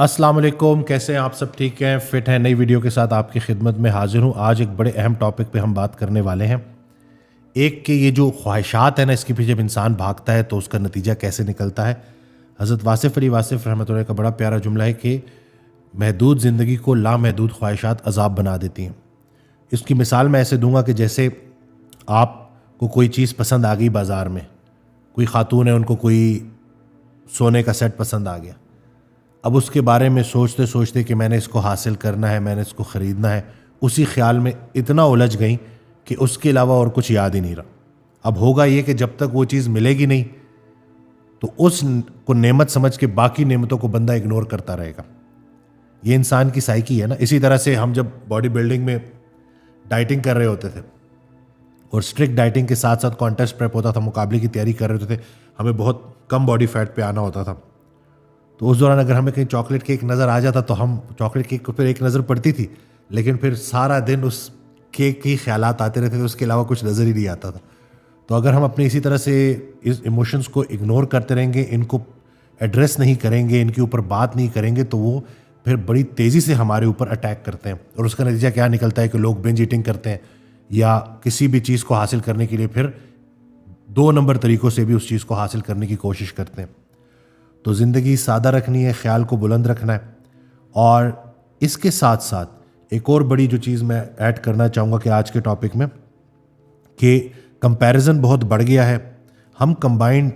अस्सलाम वालेकुम, कैसे हैं आप सब? ठीक हैं, फिट हैं? नई वीडियो के साथ आपकी खिदमत में हाजिर हूँ। आज एक बड़े अहम टॉपिक पे हम बात करने वाले हैं। एक कि ये जो ख्वाहिशात है ना, इसके पीछे जब इंसान भागता है तो उसका नतीजा कैसे निकलता है। हज़रत वासिफ़ अली वासिफ़ रहमतुल्लाह का बड़ा प्यारा जुमला है कि महदूद ज़िंदगी को लामहदूद ख्वाहिशात अज़ाब बना देती हैं। इसकी मिसाल मैं ऐसे दूंगा कि जैसे आपको कोई चीज़ पसंद आ गई बाज़ार में, कोई ख़ातून है, उनको कोई सोने का सेट पसंद आ गया। अब उसके बारे में सोचते सोचते कि मैंने इसको हासिल करना है, मैंने इसको ख़रीदना है, उसी ख्याल में इतना उलझ गई कि उसके अलावा और कुछ याद ही नहीं रहा। अब होगा ये कि जब तक वो चीज़ मिलेगी नहीं तो उस को नेमत समझ के बाकी नेमतों को बंदा इग्नोर करता रहेगा। ये इंसान की साइकी है ना। इसी तरह से हम जब बॉडी बिल्डिंग में डाइटिंग कर रहे होते थे और स्ट्रिक्ट डाइटिंग के साथ साथ कॉन्टेस्ट प्रेप होता था, मुकाबले की तैयारी कर रहे होते थे, हमें बहुत कम बॉडी फैट पे आना होता था। तो उस दौरान अगर हमें कहीं चॉकलेट केक नज़र आ जाता तो हम चॉकलेट केक को फिर एक नज़र पड़ती थी, लेकिन फिर सारा दिन उस केक के ख्यालात आते रहते थे, उसके अलावा कुछ नज़र ही नहीं आता था। तो अगर हम अपने इसी तरह से इस इमोशंस को इग्नोर करते रहेंगे, इनको एड्रेस नहीं करेंगे, इनके ऊपर बात नहीं करेंगे, तो वो फिर बड़ी तेज़ी से हमारे ऊपर अटैक करते हैं। और उसका नतीजा क्या निकलता है कि लोग बिंज ईटिंग करते हैं या किसी भी चीज़ को हासिल करने के लिए फिर 2 नंबर तरीक़ों से भी उस चीज़ को हासिल करने की कोशिश करते हैं। तो ज़िंदगी सादा रखनी है, ख्याल को बुलंद रखना है। और इसके साथ साथ एक और बड़ी जो चीज़ मैं ऐड करना चाहूँगा कि आज के टॉपिक में कि कंपैरिजन बहुत बढ़ गया है। हम कंबाइंड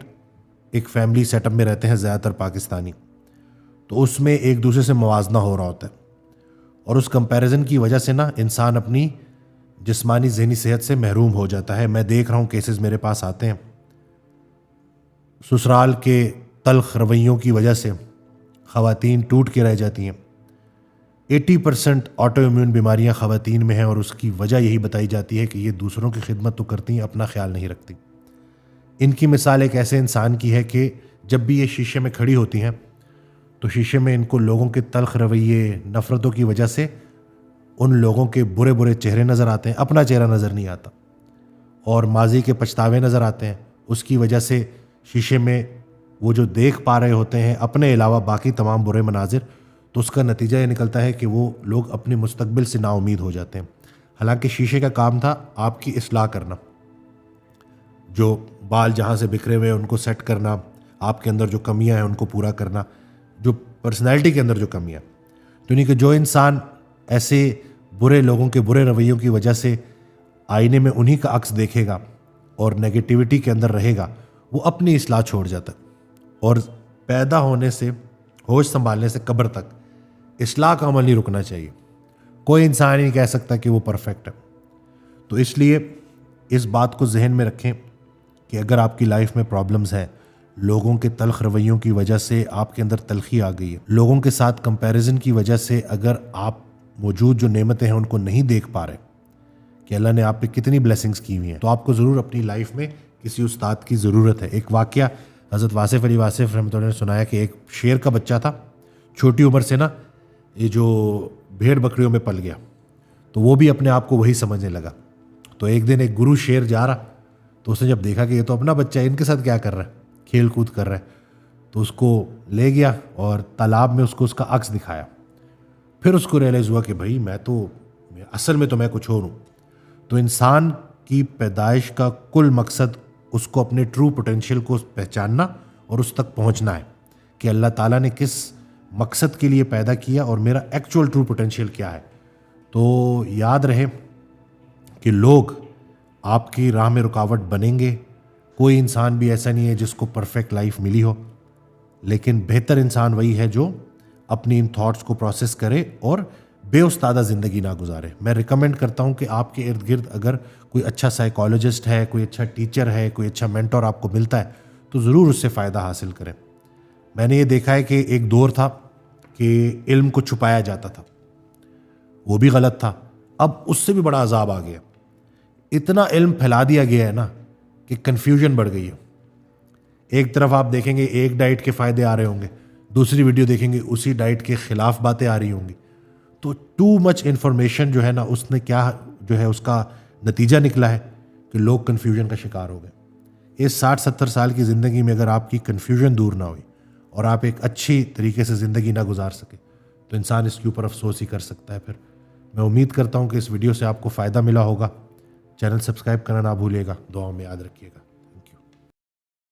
एक फैमिली सेटअप में रहते हैं, ज़्यादातर पाकिस्तानी, तो उसमें एक दूसरे से मुवाजना हो रहा होता है और उस कंपैरिजन की वजह से ना इंसान अपनी जिस्मानी ज़हनी सेहत से महरूम हो जाता है। मैं देख रहा हूँ केसेस मेरे पास आते हैं, ससुराल के तल्ख रवैयों की वजह से ख़वातीन टूट के रह जाती हैं। 80% ऑटो इम्यून बीमारियां ख़वातीन में हैं और उसकी वजह यही बताई जाती है कि ये दूसरों की खिदमत तो करती हैं, अपना ख्याल नहीं रखती। इनकी मिसाल एक ऐसे इंसान की है कि जब भी ये शीशे में खड़ी होती हैं तो शीशे में इनको लोगों के तल्ख रवैये, नफ़रतों की वजह से उन लोगों के बुरे बुरे चेहरे नज़र आते हैं, अपना चेहरा नज़र नहीं आता, और माजी के पछतावे नज़र आते हैं। उसकी वजह से शीशे में वो जो देख पा रहे होते हैं अपने अलावा बाकी तमाम बुरे मनाजिर, तो उसका नतीजा ये निकलता है कि वो लोग अपने मुस्तकबिल से नाउमीद हो जाते हैं। हालांकि शीशे का काम था आपकी इस्लाह करना, जो बाल जहाँ से बिखरे हुए हैं उनको सेट करना, आपके अंदर जो कमियां हैं उनको पूरा करना, जो पर्सनैलिटी के अंदर जो कमियां। तो नहीं कि जो इंसान ऐसे बुरे लोगों के बुरे रवैयों की वजह से आईने में उन्हीं का अक्स देखेगा और नेगेटिविटी के अंदर रहेगा, वो अपनी इस्लाह छोड़ जाता है। और पैदा होने से होश संभालने से कब्र तक इस्लाह का अमल नहीं रुकना चाहिए। कोई इंसान नहीं कह सकता कि वो परफेक्ट है। तो इसलिए इस बात को जहन में रखें कि अगर आपकी लाइफ में प्रॉब्लम्स हैं, लोगों के तल्ख रवैयों की वजह से आपके अंदर तलखी आ गई है, लोगों के साथ कंपैरिजन की वजह से अगर आप मौजूद जो नेमतें हैं उनको नहीं देख पा रहे कि अल्लाह ने आप पे कितनी ब्लेसिंग्स की हुई हैं, तो आपको ज़रूर अपनी लाइफ में किसी उस्ताद की ज़रूरत है। एक वाक़या हज़रत वासिफ़ अली वासिफ़ रहमतुल्लाह ने सुनाया कि एक शेर का बच्चा था, छोटी उम्र से ना ये जो भेड़ बकरियों में पल गया, तो वो भी अपने आप को वही समझने लगा। तो एक दिन एक गुरु शेर जा रहा, तो उसने जब देखा कि ये तो अपना बच्चा है, इनके साथ क्या कर रहा है, खेल कूद कर रहा है, तो उसको ले गया और तालाब में उसको उसका अक्स दिखाया। फिर उसको रियलाइज़ हुआ कि भाई असल में तो मैं कुछ और हूँ। तो इंसान की पैदाइश का कुल मकसद उसको अपने ट्रू पोटेंशियल को पहचानना और उस तक पहुंचना है कि अल्लाह ताला ने किस मकसद के लिए पैदा किया और मेरा एक्चुअल ट्रू पोटेंशियल क्या है। तो याद रहे कि लोग आपकी राह में रुकावट बनेंगे। कोई इंसान भी ऐसा नहीं है जिसको परफेक्ट लाइफ मिली हो, लेकिन बेहतर इंसान वही है जो अपनी इन थॉट्स को प्रोसेस करे और बेउस्तादा ज़िंदगी ना गुजारे। मैं रिकमेंड करता हूँ कि आपके इर्द गिर्द अगर कोई अच्छा साइकोलॉजिस्ट है, कोई अच्छा टीचर है, कोई अच्छा मेंटोर आपको मिलता है, तो ज़रूर उससे फ़ायदा हासिल करें। मैंने ये देखा है कि एक दौर था कि इल्म को छुपाया जाता था, वो भी गलत था। अब उससे भी बड़ा अजाब आ गया, इतना इल्म फैला दिया गया है ना कि कन्फ्यूजन बढ़ गई है। एक तरफ आप देखेंगे एक डाइट के फ़ायदे आ रहे होंगे, दूसरी वीडियो देखेंगे उसी डाइट के ख़िलाफ़ बातें आ रही होंगी। तो टू मच इन्फॉर्मेशन जो है ना, उसने क्या जो है उसका नतीजा निकला है कि लोग कन्फ्यूजन का शिकार हो गए। इस 60-70 साल की ज़िंदगी में अगर आपकी कन्फ्यूजन दूर ना हुई اور آپ ایک اچھی طریقے سے زندگی نہ گزار سکے تو انسان اس کے اوپر افسوس ہی کر سکتا ہے. پھر میں امید کرتا ہوں کہ اس ویڈیو سے آپ کو فائدہ ملا ہوگا. چینل سبسکرائب کرنا نہ بھولیے گا. دعاؤں میں یاد رکھیے گا.